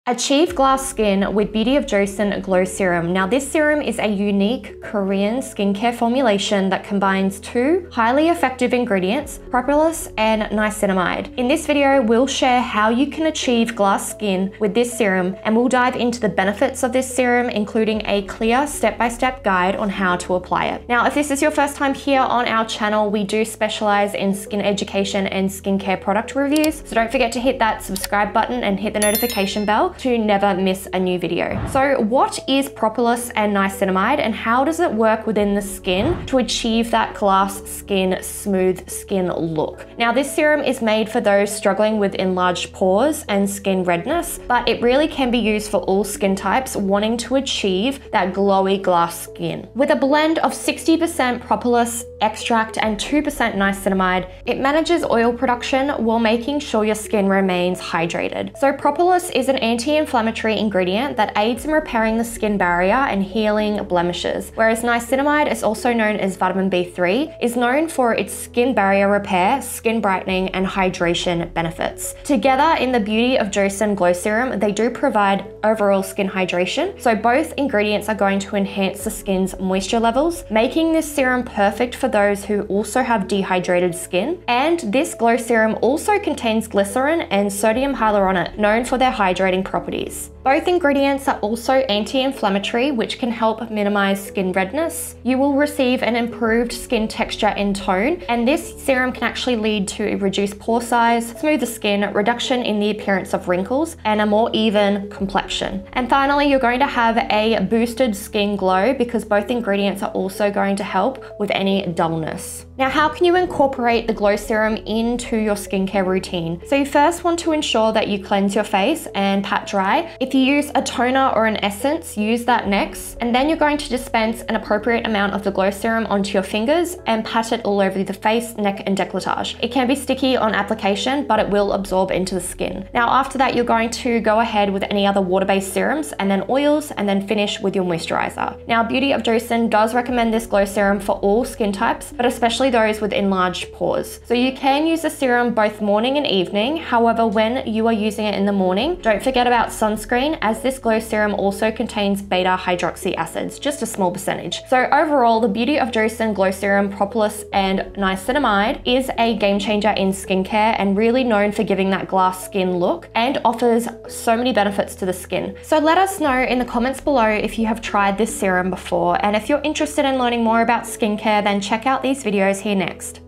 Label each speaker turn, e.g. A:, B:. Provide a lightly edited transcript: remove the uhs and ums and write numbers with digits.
A: Achieve glass skin with Beauty of Joseon Glow Serum. Now this serum is a unique Korean skincare formulation that combines two highly effective ingredients, Propolis and Niacinamide. In this video, we'll share how you can achieve glass skin with this serum, and we'll dive into the benefits of this serum, including a clear step-by-step guide on how to apply it. Now, if this is your first time here on our channel, we do specialize in skin education and skincare product reviews, so don't forget to hit that subscribe button and hit the notification bell to never miss a new video. So what is Propolis and Niacinamide, and how does it work within the skin to achieve that glass skin, smooth skin look? Now this serum is made for those struggling with enlarged pores and skin redness, but it really can be used for all skin types wanting to achieve that glowy glass skin. With a blend of 60% Propolis extract and 2% niacinamide, it manages oil production while making sure your skin remains hydrated. So Propolis is an anti-inflammatory ingredient that aids in repairing the skin barrier and healing blemishes, whereas niacinamide, is also known as vitamin B3, is known for its skin barrier repair, skin brightening, and hydration benefits. Together in the Beauty of Joseon Glow Serum, they do provide overall skin hydration, so both ingredients are going to enhance the skin's moisture levels, making this serum perfect for those who also have dehydrated skin. And this glow serum also contains glycerin and sodium hyaluronate, known for their hydrating properties. Both ingredients are also anti-inflammatory, which can help minimize skin redness. You will receive an improved skin texture and tone, and this serum can actually lead to reduced pore size, smoother skin, reduction in the appearance of wrinkles, and a more even complexion. And finally, you're going to have a boosted skin glow because both ingredients are also going to help with any dullness. Now, how can you incorporate the glow serum into your skincare routine? So you first want to ensure that you cleanse your face and pat dry. If you use a toner or an essence, use that next. And then you're going to dispense an appropriate amount of the glow serum onto your fingers and pat it all over the face, neck, and décolletage. It can be sticky on application, but it will absorb into the skin. Now, after that, you're going to go ahead with any other water-based serums and then oils, and then finish with your moisturizer. Now, Beauty of Joseon does recommend this glow serum for all skin types, but especially those with enlarged pores. So you can use the serum both morning and evening. However, when you are using it in the morning, don't forget about sunscreen, as this glow serum also contains beta hydroxy acids, just a small percentage. So overall, the Beauty of Joseon Glow Serum, Propolis, and Niacinamide is a game changer in skincare and really known for giving that glass skin look, and offers so many benefits to the skin. So let us know in the comments below if you have tried this serum before, and if you're interested in learning more about skincare, then check out these videos here next.